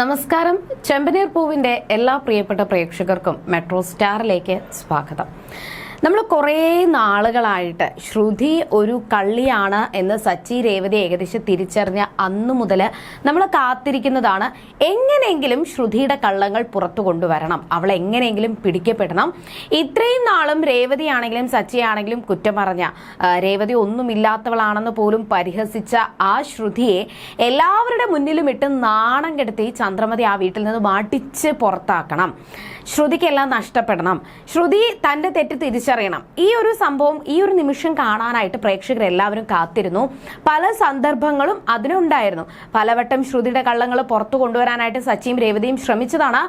നമസ്കാരം. ചെമ്പനീർ പൂവിന്റെ എല്ലാ പ്രിയപ്പെട്ട പ്രേക്ഷകർക്കും മെട്രോ സ്റ്റാറിലേക്ക് സ്വാഗതം. നമ്മൾ കുറേ നാളുകളായിട്ട് ശ്രുതി ഒരു കള്ളിയാണ് എന്ന് സച്ചി രേവതി ഏകദേശം തിരിച്ചറിഞ്ഞ അന്നു മുതൽ നമ്മൾ കാത്തിരിക്കുന്നതാണ്. എങ്ങനെയെങ്കിലും ശ്രുതിയുടെ കള്ളങ്ങൾ പുറത്തു കൊണ്ടുവരണം, അവൾ എങ്ങനെയെങ്കിലും പിടിക്കപ്പെടണം. ഇത്രയും നാളും രേവതി ആണെങ്കിലും സച്ചി ആണെങ്കിലും കുറ്റം പറഞ്ഞ, രേവതി ഒന്നുമില്ലാത്തവളാണെന്ന് പോലും പരിഹസിച്ച ആ ശ്രുതിയെ എല്ലാവരുടെ മുന്നിലും ഇട്ട് നാണം കെടുത്തി ചന്ദ്രമതി ആ വീട്ടിൽ നിന്ന് മാട്ടിച്ച് പുറത്താക്കണം. ശ്രുതിക്കെല്ലാം നഷ്ടപ്പെടണം. ശ്രുതി തൻ്റെ തെറ്റ് തിരിച്ചറിയണം. ഈ ഒരു സംഭവം, ഈ ഒരു നിമിഷം കാണാനായിട്ട് പ്രേക്ഷകരെല്ലാവരും കാത്തിരുന്നു. പല സന്ദർഭങ്ങളും അതിനുണ്ടായിരുന്നു. പലവട്ടം ശ്രുതിയുടെ കള്ളങ്ങൾ പുറത്തു കൊണ്ടുവരാനായിട്ട് സച്ചിയും രേവതിയും ശ്രമിച്ചതാണ്.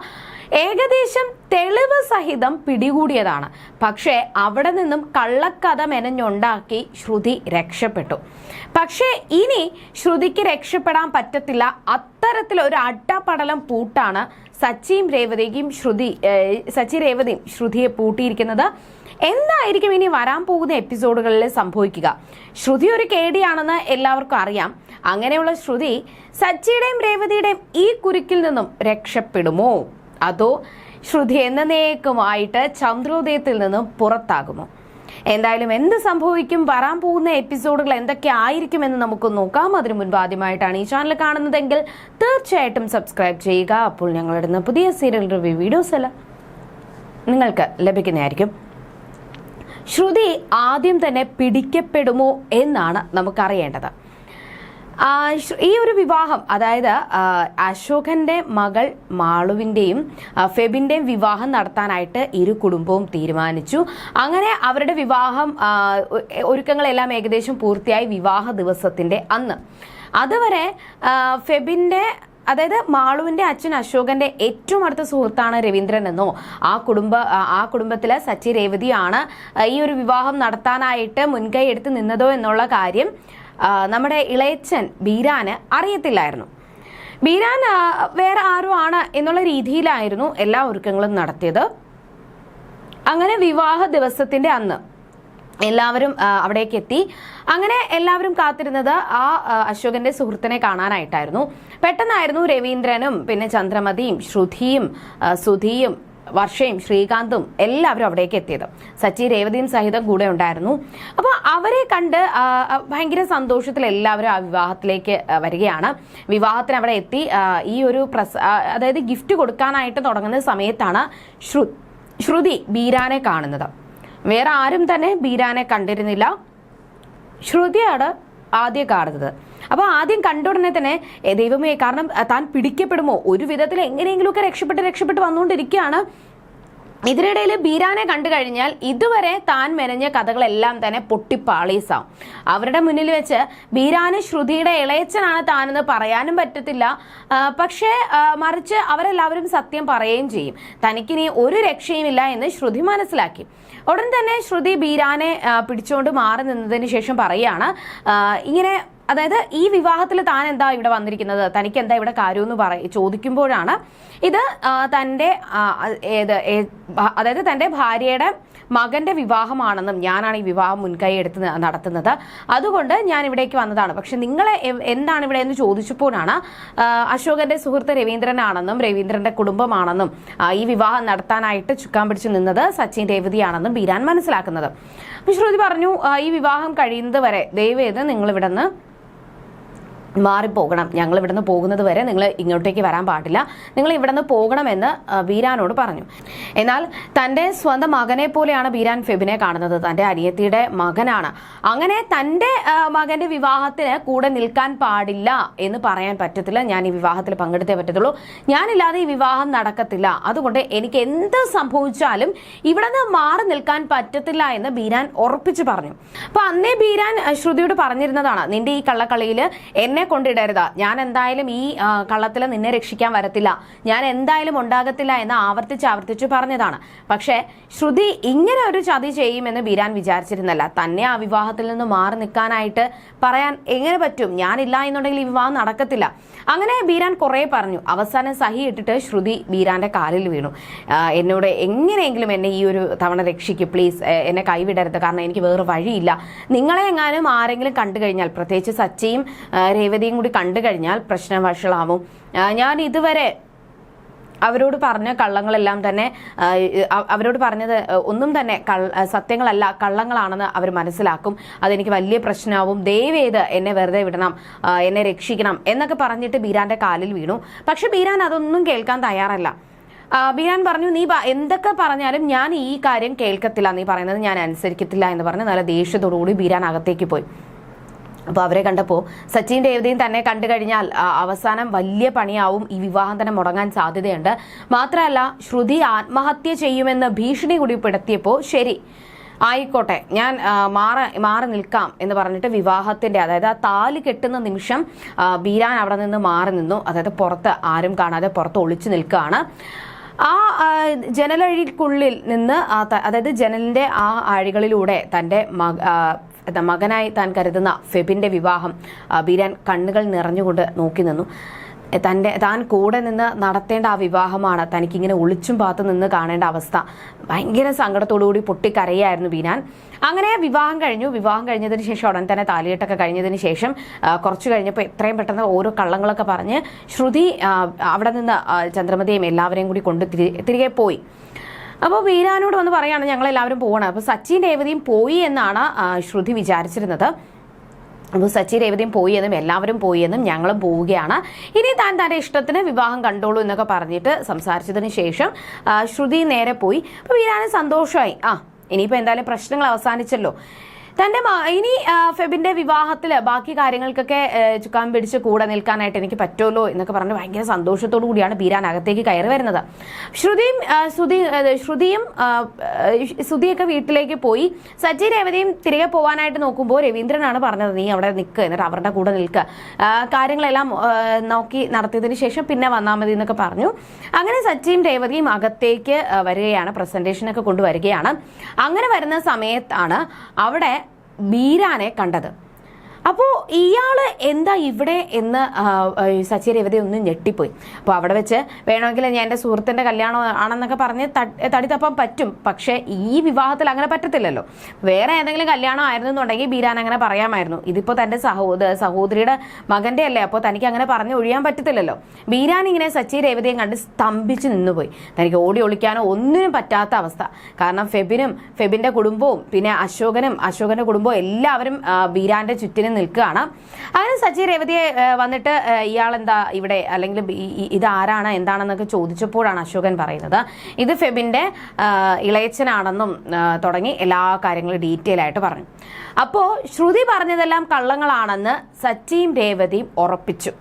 ഏകദേശം തെളിവ് സഹിതം പിടികൂടിയതാണ്. പക്ഷേ അവിടെ നിന്നും കള്ളക്കഥ മെനഞ്ഞുണ്ടാക്കി ശ്രുതി രക്ഷപ്പെട്ടു. പക്ഷേ ഇനി ശ്രുതിക്ക് രക്ഷപ്പെടാൻ പറ്റത്തില്ല. അത്തരത്തിലൊരു അട്ടപടലം പൂട്ടാണ് സച്ചി രേവതിയും ശ്രുതിയെ പൂട്ടിയിരിക്കുന്നത്. എന്തായിരിക്കും ഇനി വരാൻ പോകുന്ന എപ്പിസോഡുകളിൽ സംഭവിക്കുക? ശ്രുതി ഒരു കേടിയാണെന്ന് എല്ലാവർക്കും അറിയാം. അങ്ങനെയുള്ള ശ്രുതി സച്ചിയുടെയും രേവതിയുടെയും ഈ കുരുക്കിൽ നിന്നും രക്ഷപ്പെടുമോ, അതോ ശ്രുതി എന്നേക്കുമായിട്ട് ചന്ദ്രോദയത്തിൽ നിന്നും പുറത്താകുമോ? എന്തായാലും എന്ത് സംഭവിക്കും, വരാൻ പോകുന്ന എപ്പിസോഡുകൾ എന്തൊക്കെ ആയിരിക്കുമെന്ന് നമുക്ക് നോക്കാം. അതിനു മുൻപ് ആദ്യമായിട്ടാണ് ഈ ചാനൽ കാണുന്നതെങ്കിൽ തീർച്ചയായിട്ടും സബ്സ്ക്രൈബ് ചെയ്യുക. അപ്പോൾ ഞങ്ങളിടുന്ന പുതിയ സീരിയൽ റിവ്യൂ വീഡിയോസ് എല്ലാം നിങ്ങൾക്ക് ലഭിക്കുന്നതായിരിക്കും. ശ്രുതി ആദ്യം തന്നെ പിടിക്കപ്പെടുമോ എന്നാണ് നമുക്കറിയേണ്ടത്. ഈ ഒരു വിവാഹം, അതായത് അശോകന്റെ മകൾ മാളുവിന്റെയും ഫെബിന്റെയും വിവാഹം നടത്താനായിട്ട് ഇരു കുടുംബവും തീരുമാനിച്ചു. അങ്ങനെ അവരുടെ വിവാഹം ഒരുക്കങ്ങളെല്ലാം ഏകദേശം പൂർത്തിയായി. വിവാഹ ദിവസത്തിന്റെ അന്ന് അതുവരെ ഫെബിന്റെ, അതായത് മാളുവിന്റെ അച്ഛൻ അശോകന്റെ ഏറ്റവും അടുത്ത സുഹൃത്താണ് രവീന്ദ്രൻ എന്നോ ആ കുടുംബത്തിലെ സച്ചി രേവതിയാണ് ഈ ഒരു വിവാഹം നടത്താനായിട്ട് മുൻകൈ എടുത്ത് നിന്നതോ എന്നുള്ള കാര്യം നമ്മുടെ ഇളയച്ചൻ ബീരാന് അറിയത്തില്ലായിരുന്നു. ബീരാൻ വേറെ ആരും ആണ് എന്നുള്ള രീതിയിലായിരുന്നു എല്ലാ ഒരുക്കങ്ങളും നടത്തിയത്. അങ്ങനെ വിവാഹ ദിവസത്തിന്റെ അന്ന് എല്ലാവരും അവിടേക്ക് എത്തി. അങ്ങനെ എല്ലാവരും കാത്തിരുന്നത് ആ അശോകന്റെ സുഹൃത്തിനെ കാണാനായിട്ടായിരുന്നു. പെട്ടെന്നായിരുന്നു രവീന്ദ്രനും പിന്നെ ചന്ദ്രമതിയും ശ്രുതിയും സുധിയും വർഷയും ശ്രീകാന്തും എല്ലാവരും അവിടേക്ക് എത്തിയത്. സച്ചി രേവതിയും സഹിതം കൂടെ ഉണ്ടായിരുന്നു. അപ്പോൾ അവരെ കണ്ട് ഭയങ്കര സന്തോഷത്തിൽ എല്ലാവരും ആ വിവാഹത്തിലേക്ക് വരികയാണ്. വിവാഹത്തിന് അവിടെ എത്തി ഈ ഒരു അതായത് ഗിഫ്റ്റ് കൊടുക്കാനായിട്ട് തുടങ്ങുന്ന സമയത്താണ് ശ്രുതി ബീരാനെ കാണുന്നത്. വേറെ ആരും തന്നെ ബീരാനെ കണ്ടിരുന്നില്ല. ശ്രുതിയാണ് ആദ്യം കാണുന്നത്. അപ്പോൾ ആദ്യം കണ്ട ഉടനെ തന്നെ ദൈവമേ, കാരണം താൻ പിടിക്കപ്പെടുമോ, ഒരു വിധത്തിൽ എങ്ങനെയെങ്കിലുമൊക്കെ രക്ഷപ്പെട്ട് വന്നുകൊണ്ടിരിക്കുകയാണ്. ഇതിനിടയിൽ ബീരാനെ കണ്ടു കഴിഞ്ഞാൽ ഇതുവരെ താൻ മെനഞ്ഞ കഥകളെല്ലാം തന്നെ പൊട്ടിപ്പാളീസാവും. അവരുടെ മുന്നിൽ വെച്ച് ബീരാന് ശ്രുതിയുടെ ഇളയച്ചനാണ് താനെന്ന് പറയാനും പറ്റത്തില്ല. പക്ഷേ മറിച്ച് അവരെല്ലാവരും സത്യം പറയുകയും ചെയ്യും. തനിക്കിനി ഒരു രക്ഷയുമില്ല എന്ന് ശ്രുതി മനസ്സിലാക്കി. ഉടൻ തന്നെ ശ്രുതി ബീരാനെ പിടിച്ചുകൊണ്ട് മാറി നിന്നതിന് ശേഷം പറയുകയാണ്, ഇങ്ങനെ, അതായത് ഈ വിവാഹത്തിൽ താൻ എന്താ ഇവിടെ വന്നിരിക്കുന്നത്, തനിക്ക് എന്താ ഇവിടെ കാര്യമെന്ന് ചോദിക്കുമ്പോഴാണ് ഇത് തൻ്റെ ഭാര്യയുടെ മകന്റെ വിവാഹമാണെന്നും ഞാനാണ് ഈ വിവാഹം മുൻകൈ എടുത്ത് നടത്തുന്നത്, അതുകൊണ്ട് ഞാൻ ഇവിടേക്ക് വന്നതാണ്. പക്ഷെ നിങ്ങളെ എന്താണ് ഇവിടെ എന്ന് ചോദിച്ചപ്പോഴാണ് അശോകന്റെ സുഹൃത്ത് രവീന്ദ്രനാണെന്നും രവീന്ദ്രന്റെ കുടുംബമാണെന്നും ഈ വിവാഹം നടത്താനായിട്ട് ചുക്കാൻ പിടിച്ചു നിന്നത് സച്ചിൻ രേവതിയാണെന്നും ബീരാൻ മനസ്സിലാക്കുന്നത്. അപ്പൊ ശ്രുതി പറഞ്ഞു, ഈ വിവാഹം കഴിയുന്നത് വരെ ദയവേത് നിങ്ങൾ ഇവിടെ നിന്ന് മാറിപ്പോകണം, ഞങ്ങൾ ഇവിടുന്ന് പോകുന്നത് വരെ നിങ്ങൾ ഇങ്ങോട്ടേക്ക് വരാൻ പാടില്ല, നിങ്ങൾ ഇവിടുന്ന് പോകണമെന്ന് ബീരാനോട് പറഞ്ഞു. എന്നാൽ തൻ്റെ സ്വന്തം മകനെ പോലെയാണ് ബീരാൻ ഫെബിനെ കാണുന്നത്. തൻ്റെ അനിയത്തിയുടെ മകനാണ്. അങ്ങനെ തൻ്റെ മകന്റെ വിവാഹത്തിന് കൂടെ നിൽക്കാൻ പാടില്ല എന്ന് പറയാൻ പറ്റത്തില്ല. ഞാൻ ഈ വിവാഹത്തിൽ പങ്കെടുത്തേ പറ്റത്തുള്ളൂ, ഞാനില്ലാതെ ഈ വിവാഹം നടക്കത്തില്ല, അതുകൊണ്ട് എനിക്ക് എന്ത് സംഭവിച്ചാലും ഇവിടെ നിന്ന് മാറി നിൽക്കാൻ പറ്റത്തില്ല എന്ന് ബീരാൻ ഉറപ്പിച്ചു പറഞ്ഞു. അപ്പൊ അന്നേ ബീരാൻ ശ്രുതിയോട് പറഞ്ഞിരുന്നതാണ്, നിന്റെ ഈ കള്ളക്കളിയിൽ എന്നെ കൊണ്ടിടരുത്, ഞാൻ എന്തായാലും ഈ കള്ളത്തിൽ നിന്നെ രക്ഷിക്കാൻ വരത്തില്ല, ഞാൻ എന്തായാലും ഉണ്ടാകത്തില്ല എന്ന് ആവർത്തിച്ച് പറഞ്ഞതാണ്. പക്ഷേ ശ്രുതി ഇങ്ങനെ ഒരു ചതി ചെയ്യുമെന്ന് ബീരാൻ വിചാരിച്ചിരുന്നല്ല. തന്നെ ആ വിവാഹത്തിൽ നിന്ന് മാറി നിൽക്കാനായിട്ട് പറയാൻ എങ്ങനെ പറ്റും, ഞാനില്ല എന്നുണ്ടെങ്കിൽ ഈ വിവാഹം നടക്കത്തില്ല. അങ്ങനെ ബീരാൻ കുറെ പറഞ്ഞു. അവസാനം സഹി ഇട്ടിട്ട് ശ്രുതി ബീരാന്റെ കാലിൽ വീണു. എന്നോട് എങ്ങനെയെങ്കിലും എന്നെ ഈ ഒരു തവണ രക്ഷിക്കും, പ്ലീസ് എന്നെ കൈവിടരുത്, കാരണം എനിക്ക് വേറെ വഴിയില്ല. നിങ്ങളെ എങ്ങാനും ആരെങ്കിലും കണ്ടു കഴിഞ്ഞാൽ, പ്രത്യേകിച്ച് സച്ചിയും രേവതി രേവതിയും കൂടി കണ്ടു കഴിഞ്ഞാൽ പ്രശ്നം വഷളാവും. ഞാൻ ഇതുവരെ അവരോട് പറഞ്ഞ കള്ളങ്ങളെല്ലാം തന്നെ അവരോട് പറഞ്ഞത് ഒന്നും തന്നെ സത്യങ്ങളല്ല, കള്ളങ്ങളാണെന്ന് അവർ മനസ്സിലാക്കും. അതെനിക്ക് വലിയ പ്രശ്നമാവും. ദയവേത് എന്നെ വെറുതെ വിടണം, എന്നെ രക്ഷിക്കണം എന്നൊക്കെ പറഞ്ഞിട്ട് ബീരാന്റെ കാലിൽ വീണു. പക്ഷെ ബീരാൻ അതൊന്നും കേൾക്കാൻ തയ്യാറല്ല. ബീരാൻ പറഞ്ഞു, നീ എന്തൊക്കെ പറഞ്ഞാലും ഞാൻ ഈ കാര്യം കേൾക്കത്തില്ല, നീ പറയുന്നത് ഞാൻ അനുസരിക്കത്തില്ല എന്ന് പറഞ്ഞ് നല്ല ദേഷ്യത്തോടുകൂടി ബീരാൻ അകത്തേക്ക് പോയി. അപ്പോൾ അവരെ കണ്ടപ്പോൾ സച്ചിൻ രേവതിയും തന്നെ കണ്ടു കഴിഞ്ഞാൽ അവസാനം വലിയ പണിയാവും, ഈ വിവാഹം തന്നെ മുടങ്ങാൻ സാധ്യതയുണ്ട്. മാത്രമല്ല ശ്രുതി ആത്മഹത്യ ചെയ്യുമെന്ന് ഭീഷണി കൂടി പെടുത്തിയപ്പോൾ ശരി ആയിക്കോട്ടെ, ഞാൻ മാറി നിൽക്കാം എന്ന് പറഞ്ഞിട്ട് വിവാഹത്തിന്റെ, അതായത് ആ താലി കെട്ടുന്ന നിമിഷം ബീരാൻ അവിടെ നിന്ന് മാറി നിന്നു. അതായത് പുറത്ത് ആരും കാണാതെ പുറത്ത് ഒളിച്ചു നിൽക്കുകയാണ്. ആ ജനലഴിക്കുള്ളിൽ നിന്ന് അതായത് ജനലിന്റെ ആ അഴികളിലൂടെ തൻ്റെ മകനായി താൻ കരുതുന്ന ഫെബിന്റെ വിവാഹം ബീരാൻ കണ്ണുകൾ നിറഞ്ഞുകൊണ്ട് നോക്കി നിന്നു. താൻ കൂടെ നിന്ന് നടത്തേണ്ട ആ വിവാഹമാണ് തനിക്കിങ്ങനെ ഒളിച്ചും പാത്ത് നിന്ന് കാണേണ്ട അവസ്ഥ. ഭയങ്കര സങ്കടത്തോടുകൂടി പൊട്ടിക്കരയായിരുന്നു ബീരാൻ. അങ്ങനെ വിവാഹം കഴിഞ്ഞു. വിവാഹം കഴിഞ്ഞതിന് ശേഷം ഉടൻ തന്നെ താലികെട്ടൊക്കെ കഴിഞ്ഞതിന് ശേഷം കുറച്ച് കഴിഞ്ഞപ്പോൾ എത്രയും പെട്ടെന്ന് ഓരോ കള്ളങ്ങളൊക്കെ പറഞ്ഞ് ശ്രുതി അവിടെ നിന്ന് ചന്ദ്രമതിയും എല്ലാവരെയും കൂടി കൊണ്ട് തിരികെ പോയി. അപ്പോൾ ബീരാനോട് വന്ന് പറയാണ്, ഞങ്ങളെല്ലാവരും പോകണം. അപ്പോൾ സച്ചിൻ രേവതിയും പോയി എന്നാണ് ശ്രുതി വിചാരിച്ചിരുന്നത്. അപ്പോൾ സച്ചി രേവതിയും പോയി എന്നും എല്ലാവരും പോയി എന്നും ഞങ്ങളും പോവുകയാണ്, ഇനി താൻ തൻ്റെ ഇഷ്ടത്തിന് വിവാഹം കണ്ടോളൂ എന്നൊക്കെ പറഞ്ഞിട്ട് സംസാരിച്ചതിന് ശേഷം ശ്രുതി നേരെ പോയി. അപ്പോൾ ബീരാന് സന്തോഷമായി. ഇനിയിപ്പോൾ എന്തായാലും പ്രശ്നങ്ങൾ അവസാനിച്ചല്ലോ. തൻ്റെ ഇനി ഫെബിന്റെ വിവാഹത്തിൽ ബാക്കി കാര്യങ്ങൾക്കൊക്കെ ചുക്കാൻ പിടിച്ച് കൂടെ നിൽക്കാനായിട്ട് എനിക്ക് പറ്റുമല്ലോ എന്നൊക്കെ പറഞ്ഞ് ഭയങ്കര സന്തോഷത്തോടു കൂടിയാണ് ബീരാൻ അകത്തേക്ക് കയറി വരുന്നത്. ശ്രുതിയൊക്കെ വീട്ടിലേക്ക് പോയി. സച്ചി രേവതിയും തിരികെ പോകാനായിട്ട് നോക്കുമ്പോൾ രവീന്ദ്രനാണ് പറഞ്ഞത്, നീ അവിടെ നിൽക്കുക, എന്നിട്ട് അവരുടെ കൂടെ നിൽക്കുക, കാര്യങ്ങളെല്ലാം നോക്കി നടത്തിയതിന് ശേഷം പിന്നെ വന്നാൽ മതി എന്നൊക്കെ പറഞ്ഞു. അങ്ങനെ സച്ചിയും രേവതിയും അകത്തേക്ക് വരികയാണ്, പ്രസന്റേഷനൊക്കെ കൊണ്ടുവരികയാണ്. അങ്ങനെ വരുന്ന സമയത്താണ് അവിടെ ബീരാനെ കണ്ടത്. അപ്പോൾ ഇയാള് എന്താ ഇവിടെ എന്ന് സച്ചി രേവതി ഒന്ന് ഞെട്ടിപ്പോയി. അപ്പോൾ അവിടെ വെച്ച് വേണമെങ്കിൽ ഞാൻ എൻ്റെ സുഹൃത്തിൻ്റെ കല്യാണം ആണെന്നൊക്കെ പറഞ്ഞ് തടി തപ്പാൻ പറ്റും. പക്ഷേ ഈ വിവാഹത്തിൽ അങ്ങനെ പറ്റത്തില്ലല്ലോ. വേറെ ഏതെങ്കിലും കല്യാണം ആയിരുന്നെന്നുണ്ടെങ്കിൽ ബീരാൻ അങ്ങനെ പറയാമായിരുന്നു. ഇതിപ്പോൾ തൻ്റെ സഹോദരിയുടെ മകൻ്റെ അല്ലേ, അപ്പോൾ തനിക്ക് അങ്ങനെ പറഞ്ഞു ഒഴിയാൻ പറ്റത്തില്ലല്ലോ. ബീരാൻ ഇങ്ങനെ സച്ചി രേവതിയെ കണ്ട് സ്തംഭിച്ച് നിന്നുപോയി. തനിക്ക് ഓടി ഒളിക്കാനോ ഒന്നിനും പറ്റാത്ത അവസ്ഥ. കാരണം ഫെബിൻ്റെ കുടുംബവും പിന്നെ അശോകൻ്റെ കുടുംബവും എല്ലാവരും ബീരാൻ്റെ ചുറ്റിനും നിൽക്കുകയാണ്. അങ്ങനെ സച്ചി രേവതിയെ വന്നിട്ട് ഇയാളെന്താ ഇവിടെ, അല്ലെങ്കിൽ ഇത് ആരാണ് എന്താണെന്നൊക്കെ ചോദിച്ചപ്പോഴാണ് അശോകൻ പറയുന്നത് ഇത് ഫെബിന്റെ ഇളയച്ചനാണെന്നും തുടങ്ങി എല്ലാ കാര്യങ്ങളും ഡീറ്റെയിൽ ആയിട്ട് പറഞ്ഞു. അപ്പോൾ ശ്രുതി പറഞ്ഞതെല്ലാം കള്ളങ്ങളാണെന്ന് സച്ചിയും രേവതിയും ഉറപ്പിച്ചു.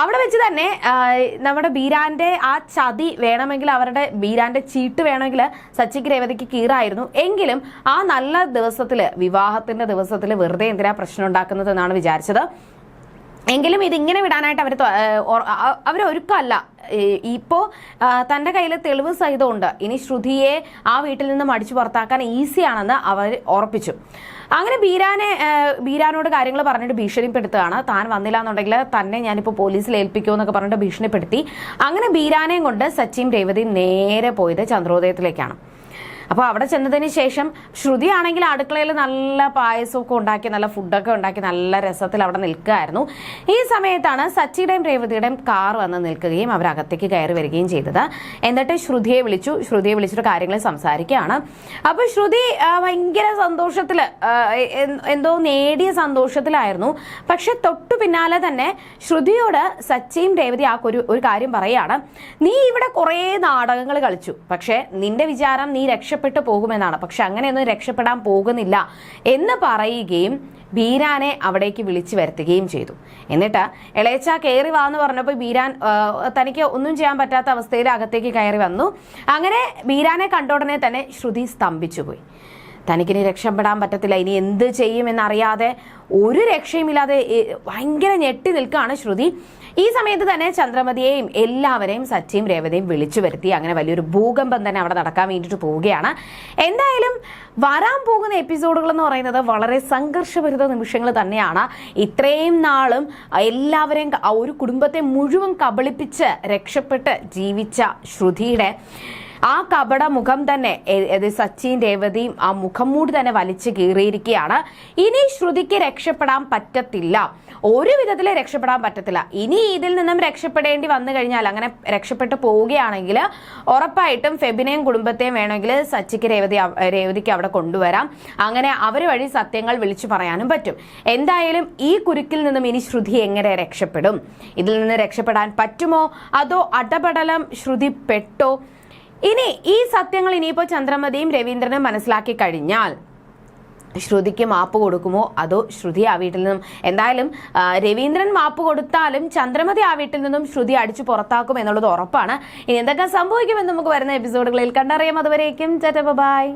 അവിടെ വെച്ച് തന്നെ നമ്മുടെ ബീരാന്റെ ആ ചതി വേണമെങ്കിൽ, ബീരാന്റെ ചീട്ട് വേണമെങ്കിൽ സച്ചിക്ക് രേവതിക്ക് കീറായിരുന്നു. എങ്കിലും ആ നല്ല ദിവസത്തിൽ, വിവാഹത്തിന്റെ ദിവസത്തിൽ വെറുതെ എന്തിനാ പ്രശ്നം ഉണ്ടാക്കുന്നത് എന്നാണ് വിചാരിച്ചത്. എങ്കിലും ഇതിങ്ങനെ വിടാനായിട്ട് അവരൊരുക്കമല്ല. ഇപ്പോൾ തൻ്റെ കയ്യിൽ തെളിവ് സഹിതമുണ്ട്. ഇനി ശ്രുതിയെ ആ വീട്ടിൽ നിന്നും അടിച്ചു പുറത്താക്കാൻ ഈസിയാണെന്ന് അവർ ഉറപ്പിച്ചു. അങ്ങനെ ബീരാനോട് കാര്യങ്ങൾ പറഞ്ഞിട്ട് ഭീഷണിപ്പെടുത്തുകയാണ്. താൻ വന്നില്ല എന്നുണ്ടെങ്കിൽ തന്നെ ഞാനിപ്പോൾ പോലീസിൽ ഏൽപ്പിക്കുമെന്നൊക്കെ പറഞ്ഞിട്ട് ഭീഷണിപ്പെടുത്തി. അങ്ങനെ ബീരാനെയും കൊണ്ട് സച്ചിയും രേവതിയും നേരെ പോയത് ചന്ദ്രോദയത്തിലേക്കാണ്. അപ്പോൾ അവിടെ ചെന്നതിന് ശേഷം ശ്രുതി ആണെങ്കിൽ അടുക്കളയിൽ നല്ല പായസമൊക്കെ ഉണ്ടാക്കി, നല്ല ഫുഡൊക്കെ ഉണ്ടാക്കി നല്ല രസത്തിൽ അവിടെ നിൽക്കുകയായിരുന്നു. ഈ സമയത്താണ് സച്ചിയുടെയും രേവതിയുടെയും കാർ വന്ന് നിൽക്കുകയും അവരകത്തേക്ക് കയറി വരികയും ചെയ്തത്. എന്നിട്ട് ശ്രുതിയെ വിളിച്ചിട്ട് കാര്യങ്ങൾ സംസാരിക്കുകയാണ്. അപ്പോൾ ശ്രുതി ഭയങ്കര സന്തോഷത്തിൽ, എന്തോ നേടിയ സന്തോഷത്തിലായിരുന്നു. പക്ഷെ തൊട്ടു പിന്നാലെ തന്നെ ശ്രുതിയോട് സച്ചിയും രേവതി ഒരു കാര്യം പറയുകയാണ്, നീ ഇവിടെ കുറേ നാടകങ്ങൾ കളിച്ചു, പക്ഷെ നിന്റെ വിചാരം നീ രക്ഷപ്പെട്ടു പോകുമെന്നാണ്. പക്ഷെ അങ്ങനെയൊന്നും രക്ഷപ്പെടാൻ പോകുന്നില്ല എന്ന് പറയുകയും ബീരാനെ അവിടേക്ക് വിളിച്ചു വരുത്തുകയും ചെയ്തു. എന്നിട്ട് ഇളയച്ച കയറി വാന്ന് പറഞ്ഞപ്പോൾ ബീരാൻ തനിക്ക് ഒന്നും ചെയ്യാൻ പറ്റാത്ത അവസ്ഥയിൽ അകത്തേക്ക് കയറി വന്നു. അങ്ങനെ ബീരാനെ കണ്ട ഉടനെ തന്നെ ശ്രുതി സ്തംഭിച്ചു പോയി. തനിക്കിനി രക്ഷപ്പെടാൻ പറ്റത്തില്ല, ഇനി എന്ത് ചെയ്യുമെന്നറിയാതെ ഒരു രക്ഷയുമില്ലാതെ ഭയങ്കര ഞെട്ടി നിൽക്കുകയാണ് ശ്രുതി. ഈ സമയത്ത് തന്നെ ചന്ദ്രമതിയെയും എല്ലാവരെയും സച്ചിയും രേവതിയും വിളിച്ചു വരുത്തി. അങ്ങനെ വലിയൊരു ഭൂകമ്പം തന്നെ അവിടെ നടക്കാൻ വേണ്ടിയിട്ട് പോവുകയാണ്. എന്തായാലും വരാൻ പോകുന്ന എപ്പിസോഡുകൾ എന്ന് പറയുന്നത് വളരെ സംഘർഷഭരിത നിമിഷങ്ങൾ തന്നെയാണ്. ഇത്രയും നാളും എല്ലാവരെയും, ഒരു കുടുംബത്തെ മുഴുവൻ കബളിപ്പിച്ച് രക്ഷപ്പെട്ട് ജീവിച്ച ശ്രുതിയുടെ ആ കപട മുഖം തന്നെ സച്ചിൻ രേവതിയും ആ മുഖം മൂടി തന്നെ വലിച്ചു കീറിയിരിക്കുകയാണ്. ഇനി ശ്രുതിക്ക് രക്ഷപ്പെടാൻ പറ്റത്തില്ല, ഒരു വിധത്തിൽ രക്ഷപ്പെടാൻ പറ്റത്തില്ല. ഇനി ഇതിൽ നിന്നും രക്ഷപ്പെടേണ്ടി വന്നു കഴിഞ്ഞാൽ, അങ്ങനെ രക്ഷപ്പെട്ടു പോവുകയാണെങ്കിൽ ഉറപ്പായിട്ടും ഫെബിനെയും കുടുംബത്തെയും വേണമെങ്കിൽ സച്ചിക്ക് രേവതിക്ക് അവിടെ കൊണ്ടുവരാം. അങ്ങനെ അവർ വഴി സത്യങ്ങൾ വിളിച്ചു പറയാനും പറ്റും. എന്തായാലും ഈ കുരുക്കിൽ നിന്നും ഇനി ശ്രുതി എങ്ങനെ രക്ഷപ്പെടും? ഇതിൽ നിന്ന് രക്ഷപ്പെടാൻ പറ്റുമോ, അതോ അടപടലം ശ്രുതി പെട്ടോ? ഇനി ഈ സത്യങ്ങൾ ഇനിയിപ്പോൾ ചന്ദ്രമതിയും രവീന്ദ്രനും മനസ്സിലാക്കി കഴിഞ്ഞാൽ ശ്രുതിക്ക് മാപ്പ് കൊടുക്കുമോ, അതോ ശ്രുതി ആ വീട്ടിൽ നിന്നും, എന്തായാലും രവീന്ദ്രൻ മാപ്പ് കൊടുത്താലും ചന്ദ്രമതി ആ വീട്ടിൽ നിന്നും ശ്രുതി അടിച്ചു പുറത്താക്കും എന്നുള്ളത് ഉറപ്പാണ്. ഇനി എന്തൊക്കെ സംഭവിക്കുമെന്ന് നമുക്ക് വരുന്ന എപ്പിസോഡുകളിൽ കണ്ടറിയാം. അതുവരേക്കും ബൈ.